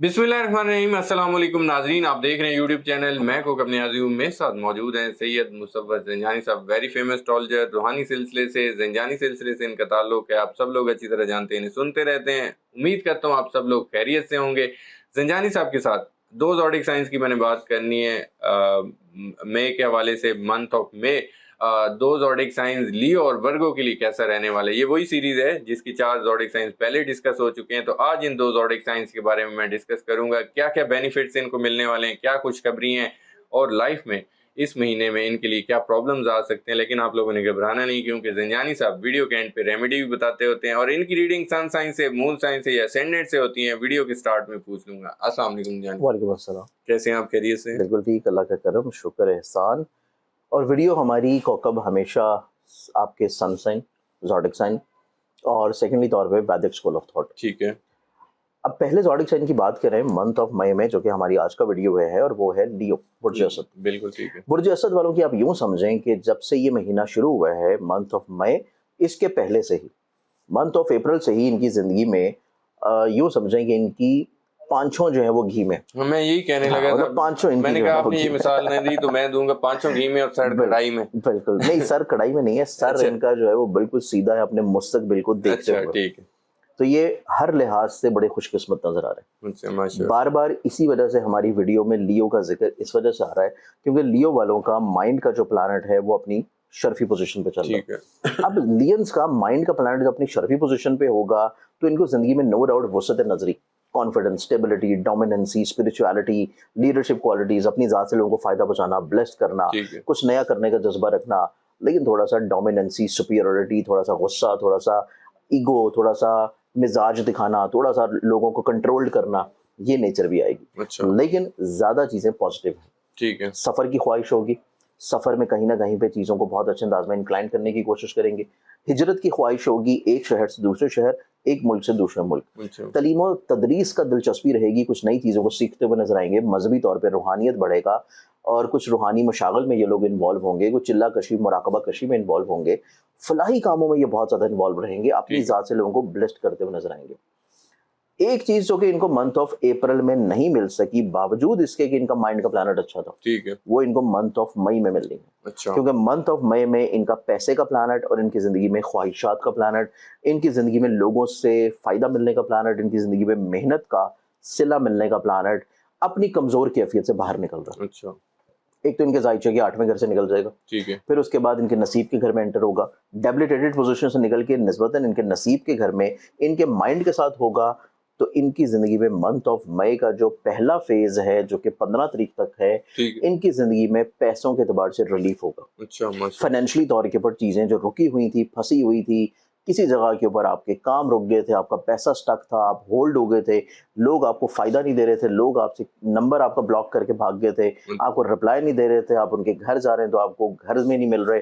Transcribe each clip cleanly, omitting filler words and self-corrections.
बिस्मिल्लाहिर्रहमानिर्रहीम। अस्सलाम वालेकुम नाजरीन, आप देख रहे हैं यूट्यूब चैनल मैं को अपने आज़िम में साथ मौजूद हैं सैयद मुसव्वर ज़ंजानी साहब, वेरी फेमस एस्ट्रोलॉजर। रूहानी सिलसिले से, ज़ंजानी सिलसिले से इनका ताल्लुक है, आप सब लोग अच्छी तरह जानते हैं, इन्हें सुनते रहते हैं। उम्मीद करता हूँ आप सब लोग खैरियत से होंगे। ज़ंजानी साहब के साथ दो ज़ोडिक साइंस की मैंने बात करनी है मई के हवाले से, मंथ ऑफ मई। दो ज़ोडिक साइंस लियो और वर्गो के लिए कैसा रहने वाला है। ये वही सीरीज है जिसकी 4 ज़ोडिक साइंस पहले डिस्कस हो चुके हैं। तो आज इन 2 ज़ोडिक साइंस के बारे में मैं डिस्कस करूंगा, क्या क्या बेनिफिट्स इनको मिलने वाले हैं, क्या खुशखबरी हैं और लाइफ में इस महीने में इनके लिए क्या प्रॉब्लम्स आ सकते हैं। लेकिन आप लोगों ने घबराना नहीं, क्योंकि ज़ंजानी साहब वीडियो के एंड पे रेमेडी भी बताते होते हैं और इनकी रीडिंग सन साइन से, मून साइन से या असेंडेंट से होती है। वीडियो के स्टार्ट में पूछ लूंगा। अस्सलाम वालेकुम जान। वालेकुम अस्सलाम। कैसे हैं आप? खैरियत से? बिल्कुल ठीक, अल्लाह का करम, शुक्र एहसान। और वीडियो हमारी कौकब हमेशा आपके सन साइन, ज़ोडिक साइन और सेकेंडली तौर पे वैदिक स्कूल ऑफ थॉट। ठीक है। अब पहले ज़ोडिक साइन की बात करें मंथ ऑफ मई में, जो कि हमारी आज का वीडियो है, और वो है लियो, बुर्ज असद। बिल्कुल ठीक है। बुर्ज असद वालों की आप यूं समझें कि जब से ये महीना शुरू हुआ है मंथ ऑफ मई, इसके पहले से ही मंथ ऑफ अप्रैल से ही इनकी ज़िंदगी में यूं समझें कि इनकी पांचों जो है वो घी में। मैं यही कहने हाँ, लगा था। मतलब पांचों इनकी मैंने जो कहा है वो आपने घी ये में। मिसाल नहीं दी तो मैं दूंगा पांचों घी में और सर कढ़ाई में। बिल्कुल नहीं, सर कढ़ाई में नहीं है, सर अच्छा। इनका जो है वो बिल्कुल सीधा है, अपने मुस्तकबिल को देखते अच्छा हुए। ठीक है। तो ये हर लिहाज से बड़े खुशकिस्मत नजर आ रहे अच्छा हैं। माशाल्लाह। बार बार इसी वजह से हमारी वीडियो में लियो का जिक्र इस वजह से आ रहा है क्योंकि लियो वालों का माइंड का जो प्लानट है वो अपनी शर्फी पोजीशन पे चल रहा ठीक है। है। अब लियंस का माइंड का प्लानट जब अपनी शर्फी पोजीशन पे होगा तो इनको जिंदगी में नो डाउट वसत नजरी, confidence, stability, dominancy, spirituality, leadership qualities, अपनी जात से लोगों को फायदा पहुंचाना, ब्लेस्ड करना, ठीक है। कुछ नया करने का जज्बा रखना, लेकिन थोड़ा सा डोमिनेंसी, सुपीरियरिटी, थोड़ा सा गुस्सा, थोड़ा सा ईगो, थोड़ा सा मिजाज दिखाना, थोड़ा सा लोगों को कंट्रोल करना, ये नेचर भी आएगी। अच्छा लेकिन ज्यादा चीजें पॉजिटिव हैं। ठीक है। सफर की ख्वाहिश होगी, सफर में कहीं ना कहीं पे चीजों को बहुत अच्छे अंदाज में इंक्लाइन करने की कोशिश करेंगे। हिजरत की ख्वाहिश होगी, एक शहर से दूसरे शहर, एक मुल्क से दूसरे मुल्क। अच्छा तलीम और तदरीस का दिलचस्पी रहेगी, कुछ नई चीज़ों को सीखते हुए नजर आएंगे। मजहबी तौर पर रूहानियत बढ़ेगा और कुछ रूहानी मशागल में ये लोग इन्वॉल्व होंगे, कुछ चिल्ला कशी, मुराकबा कशी में इन्वॉल्व होंगे, फलाही कामों में ये बहुत ज़्यादा इन्वॉल्व रहेंगे, अपनी ठीक है। ज़ात से लोगों को ब्लेस्ड करते हुए नजर आएंगे। एक चीज जो कि इनको मंथ ऑफ अप्रैल में नहीं मिल सकी, बावजूद इसके कि इनका माइंड का प्लानट अच्छा था, ठीक है। वो इनको मंथ ऑफ मई में मिलनी है। अच्छा क्योंकि मंथ ऑफ मई में इनका पैसे का प्लानट और इनकी जिंदगी में ख्वाहिशात का प्लानट, इनकी जिंदगी में लोगों से फायदा मिलने का प्लानट, इनकी जिंदगी में मेहनत का सिला मिलने का प्लानट अपनी कमजोर कैफियत से बाहर निकल रहा है। अच्छा एक तो इनके जायचे के 8वें घर से निकल जाएगा, ठीक है। फिर उसके बाद इनके नसीब के घर में एंटर होगा, डेबिलिटेटेड पोजीशन से निकल के निस्बतन इनके नसीब के घर में इनके माइंड के साथ होगा। तो इनकी जिंदगी में मंथ ऑफ मई का जो पहला फेज है, जो कि 15 तारीख तक है, ठीक है। इनकी जिंदगी में पैसों के एतबार से रिलीफ होगा। अच्छा माशाल्लाह। फाइनेंशियली तौर के ऊपर चीजें जो रुकी हुई थी, फंसी हुई थी, किसी जगह के ऊपर आपके काम रुक गए थे, आपका पैसा स्टक था, आप होल्ड हो गए थे, लोग आपको फायदा नहीं दे रहे थे, लोग आपसे नंबर आपका ब्लॉक करके भाग गए थे, आपको रिप्लाई नहीं दे रहे थे, आप उनके घर जा रहे हैं तो आपको घर में नहीं मिल रहे,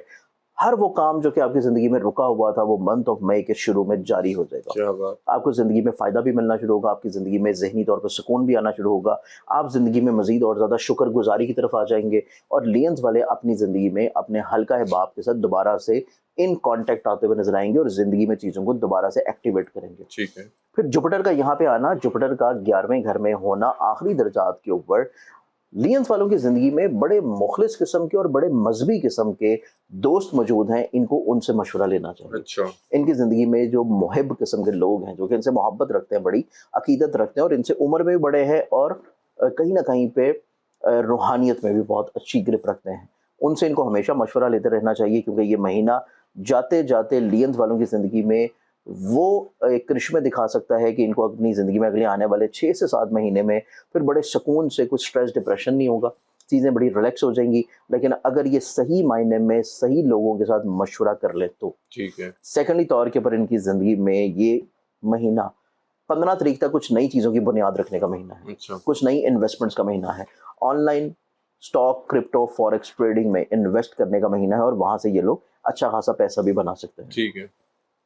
हर वो काम जो कि आपकी जिंदगी में रुका हुआ था वो मंथ ऑफ मई के शुरू में जारी हो जाएगा। क्या बात। आपको जिंदगी में फायदा भी मिलना शुरू होगा, आपकी जिंदगी में जहनी तौर पर सुकून भी आना शुरू होगा, आप जिंदगी में मजीद और ज्यादा शुक्रगुजारी की तरफ आ जाएंगे। और लियंस वाले अपनी जिंदगी में अपने हल्का है बाप के साथ दोबारा से इन कांटेक्ट आते हुए नजर आएंगे और जिंदगी में चीजों को दोबारा से एक्टिवेट करेंगे। ठीक है। फिर जुपिटर का यहाँ पे आना, जुपिटर का 11वें घर में होना, आखिरी दर्जात के ऊपर लियंस वालों की जिंदगी में बड़े मुखलिस किस्म के और बड़े मजहबी किस्म के दोस्त मौजूद हैं, इनको उनसे मशवरा लेना चाहिए। अच्छा इनकी जिंदगी में जो मुहिब किस्म के लोग हैं, जो कि इनसे मोहब्बत रखते हैं, बड़ी अकीदत रखते हैं और इनसे उम्र में भी बड़े हैं और कहीं ना कहीं पे रूहानियत में भी बहुत अच्छी ग्रिप रखते हैं, उनसे इनको हमेशा मशवरा लेते रहना चाहिए। क्योंकि ये महीना जाते जाते लियंस वालों की जिंदगी में वो एक करिश्मे दिखा सकता है कि इनको अपनी ज़िंदगी में अगले आने वाले 6 से 7 महीने में फिर बड़े सुकून से, कुछ स्ट्रेस डिप्रेशन नहीं होगा, चीज़ें बड़ी रिलैक्स हो जाएंगी। लेकिन अगर ये सही मायने में सही लोगों के साथ मशवरा कर ले तो। ठीक है। सेकेंडली तौर के ऊपर इनकी ज़िंदगी में ये महीना 15 तारीख तक कुछ नई चीज़ों की बुनियाद रखने का महीना है, अच्छा कुछ नई इन्वेस्टमेंट्स का महीना है, online stock, crypto, forex trading में इन्वेस्ट करने का महीना है और वहाँ से ये लोग अच्छा खासा पैसा भी बना सकते हैं। ठीक है।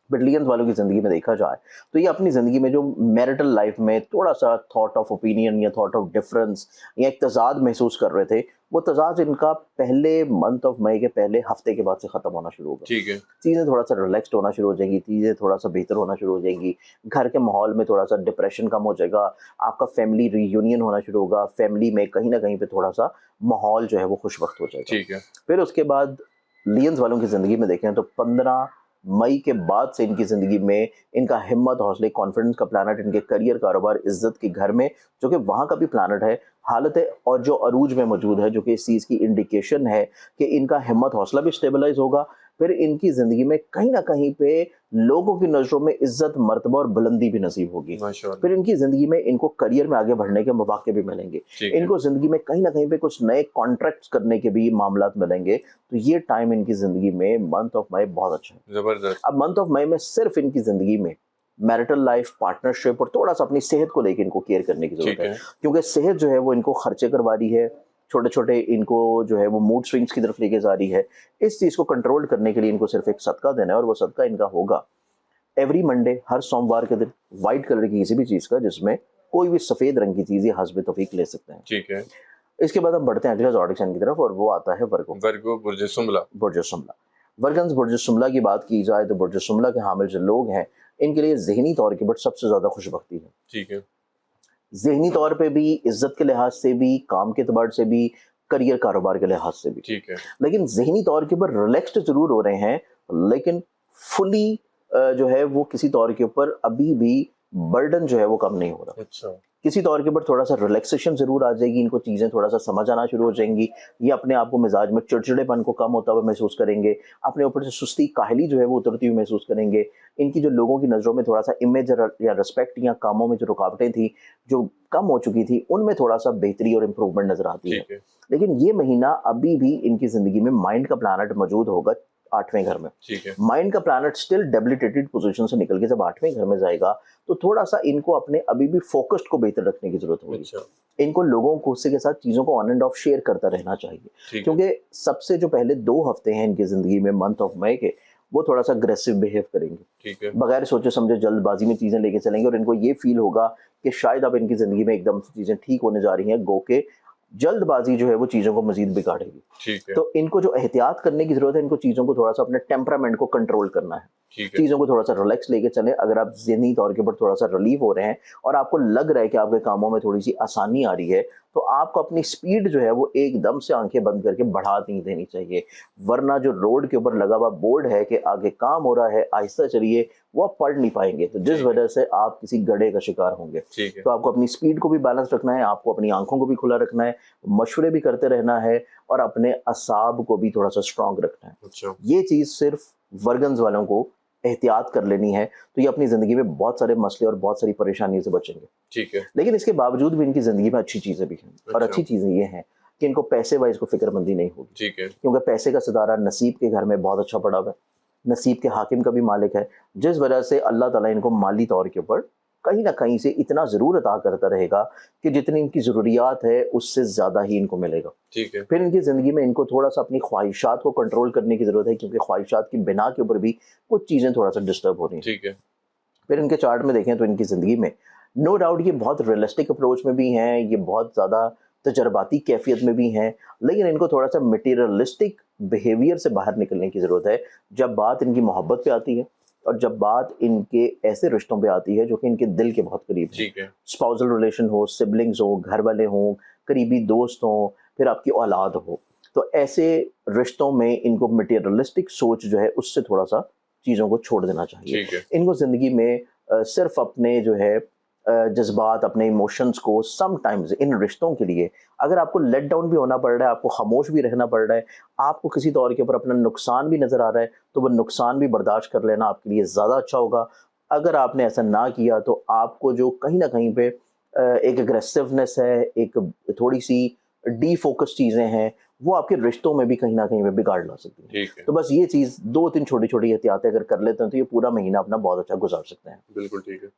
बिलियंस वालों की ज़िंदगी में देखा जाए तो ये अपनी ज़िंदगी में जो मैरिटल लाइफ में थोड़ा सा थॉट ऑफ ओपिनियन या थॉट ऑफ डिफरेंस या एक तज़ाद महसूस कर रहे थे, वो तज़ाद इनका पहले मंथ ऑफ मई के पहले हफ्ते के बाद से ख़त्म होना शुरू होगा। ठीक है। चीज़ें थोड़ा सा रिलैक्स्ड होना शुरू हो जाएंगी, चीज़ें थोड़ा सा बेहतर होना शुरू हो जाएंगी, घर के माहौल में थोड़ा सा डिप्रेशन कम हो जाएगा, आपका फैमिली रीयूनियन होना शुरू होगा, फैमिली में कहीं ना कहीं पे थोड़ा सा माहौल जो है वो खुशवक्त हो जाएगा। ठीक है। फिर उसके बाद लियंस वालों की ज़िंदगी में देखें तो 15 मई के बाद से इनकी ज़िंदगी में इनका हिम्मत, हौसले, कॉन्फिडेंस का प्लानट इनके करियर, कारोबार, इज्जत के घर में, जो कि वहाँ का भी प्लानट है, हालत है और जो अरूज में मौजूद है, जो कि इस चीज़ की इंडिकेशन है कि इनका हिम्मत, हौसला भी स्टेबलाइज होगा। फिर इनकी ज़िंदगी में कहीं ना कहीं पे लोगों की नज़रों में इज्जत, मर्तबा और बुलंदी भी नसीब होगी। माशाअल्लाह। फिर इनकी ज़िंदगी में इनको करियर में आगे बढ़ने के मौके भी मिलेंगे। ठीक है। इनको ज़िंदगी में कहीं ना कहीं पे कुछ नए कॉन्ट्रैक्ट्स करने के भी मामलात मिलेंगे। तो ये टाइम इनकी ज़िंदगी में मंथ ऑफ मई बहुत अच्छा है। जबरदस्त। अब मंथ ऑफ मई में सिर्फ इनकी ज़िंदगी में मैरिटल लाइफ, पार्टनरशिप और थोड़ा सा अपनी सेहत को लेकर इनको केयर करने की ठीक ज़रूरत है, है। क्योंकि सेहत जो है वो इनको खर्चे करवा रही है, छोटे छोटे इनको जो है वो मूड स्विंग्स की तरफ लेके जा रही है। इस चीज़ को कंट्रोल करने के लिए इनको सिर्फ एक सदका देना है, और वो सदका इनका होगा एवरी मंडे, हर सोमवार के दिन, वाइट कलर की किसी भी चीज़ का, जिसमें कोई भी सफ़ेद रंग की चीज़ या हस्ब तौफीक ले सकते हैं। ठीक है। इसके बाद हम बढ़ते हैं अगले ज़ोडिक साइन की तरफ, और वो आता है वर्गो। वर्गो बुर्ज सुमला। बुर्ज सुमला। वर्गन्स बुर्ज सुमला की बात की जाए तो बुर्ज सुमला के हामिल जो लोग हैं, इनके लिए ज़हनी तौर के ऊपर सबसे ज़्यादा खुशबख्ती है। ठीक है। ज़हनी तौर पे भी, इज्जत के लिहाज से भी, काम के एतबार से भी, करियर कारोबार के लिहाज से भी। ठीक है। लेकिन ज़हनी तौर के ऊपर रिलैक्स्ड ज़रूर हो रहे हैं, लेकिन फुली जो है वो किसी तौर के ऊपर अभी भी बर्डन जो है वो कम नहीं हो रहा। अच्छा। किसी तौर के ऊपर थोड़ा सा रिलैक्सेशन ज़रूर आ जाएगी, इनको चीज़ें थोड़ा सा समझ आना शुरू हो जाएंगी। ये अपने आप को मिजाज में चिड़चिड़ेपन को कम होता हुआ महसूस करेंगे, अपने ऊपर से सुस्ती, काहली जो है वो उतरती हुई महसूस करेंगे। इनकी जो लोगों की नज़रों में थोड़ा सा इमेज या रिस्पेक्ट या कामों में जो रुकावटें थी, जो कम हो चुकी थी, उनमें थोड़ा सा बेहतरी और इम्प्रूवमेंट नज़र आती है। ठीक है। लेकिन ये महीना अभी भी इनकी ज़िंदगी में माइंड का प्लानट मौजूद होगा 8वें घर में। ठीक है। माइंड का प्लैनेट स्टिल डेबिलिटेटेड पोजीशन से निकल के जब 8वें घर में जाएगा, तो थोड़ा सा इनको अपने अभी भी फोकस्ड को बेहतर रखने की जरूरत होगी। अच्छा। इनको लोगों को के साथ चीज़ों को ऑन एंड ऑफ शेयर करता रहना चाहिए, ठीक है। क्योंकि सबसे जो पहले 2 हफ्ते हैं इनकी ज़िंदगी में मंथ ऑफ मई के, वो थोड़ा सा अग्रेसिव बिहेव करेंगे, ठीक है। बगैर सोचे समझे जल्दबाजी में चीज़ें लेके चलेंगे, और इनको ये फील होगा कि शायद अब इनकी ज़िंदगी में एकदम से चीज़ें ठीक होने जा रही हैं, गो के जल्दबाजी जो है वो चीज़ों को मजीद बिगाड़ेगी। ठीक है। तो इनको जो एहतियात करने की ज़रूरत है, इनको चीज़ों को थोड़ा सा अपने टेम्परामेंट को कंट्रोल करना है, ठीक है। चीज़ों को थोड़ा सा रिलैक्स लेके चलें। अगर आप ज़हनी तौर के ऊपर थोड़ा सा रिलीव हो रहे हैं और आपको लग रहा है कि आपके कामों में थोड़ी सी आसानी आ रही है, तो आपको अपनी स्पीड जो है वो एकदम से आंखें बंद करके बढ़ा नहीं देनी चाहिए, वरना जो रोड के ऊपर लगा हुआ बोर्ड है कि आगे काम हो रहा है, आहिस्ता चलिए, वो आप पढ़ नहीं पाएंगे, तो जिस वजह से आप किसी गड्ढे का शिकार होंगे। ठीक है। तो आपको अपनी स्पीड को भी बैलेंस रखना है, आपको अपनी आंखों को भी खुला रखना है, मशवरे भी करते रहना है, और अपने असाब को भी थोड़ा सा स्ट्रांग रखना है। अच्छा। ये चीज़ सिर्फ वर्गन्स वालों को एहतियात कर लेनी है, तो ये अपनी ज़िंदगी में बहुत सारे मसले और बहुत सारी परेशानियों से बचेंगे। ठीक है। लेकिन इसके बावजूद भी इनकी ज़िंदगी में अच्छी चीज़ें भी हैं, और अच्छा। अच्छी चीज़ें ये हैं कि इनको पैसे वाइज को फिक्रमंदी नहीं होगी, ठीक है। क्योंकि पैसे का सितारा नसीब के घर में बहुत अच्छा पड़ा हुआ है, नसीब के हाकिम का भी मालिक है, जिस वजह से अल्लाह ताला इनको माली तौर के ऊपर कहीं ना कहीं से इतना ज़रूर अता करता रहेगा कि जितनी इनकी ज़रूरियात है उससे ज़्यादा ही इनको मिलेगा। ठीक है। फिर इनकी ज़िंदगी में इनको थोड़ा सा अपनी ख्वाहिशात को कंट्रोल करने की ज़रूरत है, क्योंकि ख्वाहिशात की बिना के ऊपर भी कुछ चीज़ें थोड़ा सा डिस्टर्ब हो रही हैं। ठीक है। फिर इनके चार्ट में देखें तो इनकी ज़िंदगी में नो डाउट ये बहुत रियलिस्टिक अप्रोच में भी हैं, ये बहुत ज़्यादा तजर्बाती कैफियत में भी हैं, लेकिन इनको थोड़ा सा मटीरियलिस्टिक बिहेवियर से बाहर निकलने की ज़रूरत है, जब बात इनकी मोहब्बत पे आती है और जब बात इनके ऐसे रिश्तों पे आती है जो कि इनके दिल के बहुत करीब है। ठीक है। स्पाउसल रिलेशन हो, सिबलिंग्स हो, घर वाले हों, करीबी दोस्त हों, फिर आपकी औलाद हो, तो ऐसे रिश्तों में इनको मटीरियलिस्टिक सोच जो है उससे थोड़ा सा चीज़ों को छोड़ देना चाहिए। ठीक है। इनको ज़िंदगी में सिर्फ अपने जो है जज्बात, अपने इमोशंस को समटाइम्स इन रिश्तों के लिए, अगर आपको लेट डाउन भी होना पड़ रहा है, आपको खामोश भी रहना पड़ रहा है, आपको किसी तौर के ऊपर अपना नुकसान भी नज़र आ रहा है, तो वह नुकसान भी बर्दाश्त कर लेना आपके लिए ज़्यादा अच्छा होगा। अगर आपने ऐसा ना किया तो आपको जो कहीं ना कहीं पे एक एग्रेसिवनेस है, एक थोड़ी सी डीफोकस चीज़ें हैं, वो आपके रिश्तों में भी कहीं ना कहीं पे बिगाड़ ला सकती है। ठीक है। तो बस ये चीज़ 2-3 छोटी-छोटी एहतियातें अगर कर लेते हैं तो ये पूरा महीना अपना बहुत अच्छा गुजार सकते हैं। बिल्कुल ठीक है।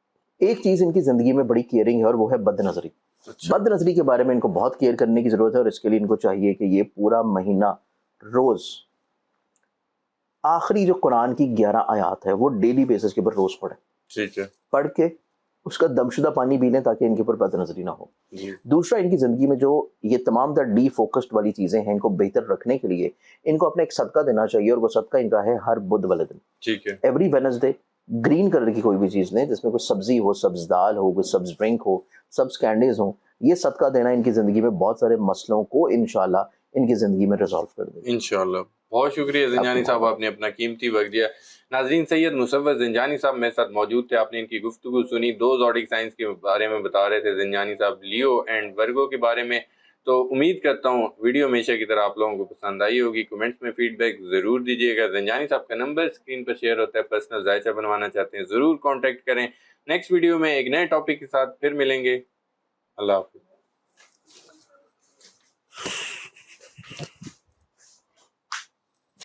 एक चीज़ इनकी ज़िंदगी में बड़ी केयरिंग है, और वो है बदनज़री। अच्छा। बदनज़री के बारे में इनको बहुत केयर करने की ज़रूरत है, और इसके लिए इनको चाहिए कि ये पूरा महीना रोज़ آخری جو قرآن کی 11 آیات ہے وہ ڈیلی بیسس کے اوپر روز پڑھیں، ٹھیک ہے پڑھ کے اس کا دمشدہ پانی پی لیں تاکہ ان کے اوپر بد نظری نہ ہو۔ جی دوسرا، ان کی زندگی میں جو یہ تمام تر ڈی فوکسڈ والی چیزیں ہیں، ان کو بہتر رکھنے کے لیے ان کو اپنے ایک صدقہ دینا چاہیے، اور وہ صدقہ ان کا ہے ہر بدھ والے دن، ٹھیک ہے ایوری وینسڈے گرین کلر کی کوئی بھی چیز لیں جس میں کوئی سبزی ہو، سبز دال ہو، کوئی سبز ڈرنک ہو، سبز کینڈیز ہوں، یہ صدقہ دینا ان کی زندگی میں بہت سارے مسئلوں کو انشاءاللہ ان کی زندگی میں ریزالو کر دے گا۔ انشاءاللہ۔ بہت شکریہ زنجانی صاحب، آپ نے اپنا قیمتی وقت دیا۔ ناظرین، سید مصور زنجانی صاحب میرے ساتھ موجود تھے، آپ نے ان کی گفتگو سنی، دو زوڈک سائنس کے بارے میں بتا رہے تھے زنجانی صاحب، لیو اینڈ ورگو کے بارے میں۔ تو امید کرتا ہوں ویڈیو ہمیشہ کی طرح آپ لوگوں کو پسند آئی ہوگی، کمنٹس میں فیڈ بیک ضرور دیجیے گا۔ زنجانی صاحب کا نمبر اسکرین پر شیئر ہوتا ہے، پرسنل ذائچہ بنوانا چاہتے ہیں ضرور کانٹیکٹ کریں۔ نیکسٹ ویڈیو میں ایک نئے ٹاپک کے ساتھ پھر ملیں گے۔ اللہ حافظ۔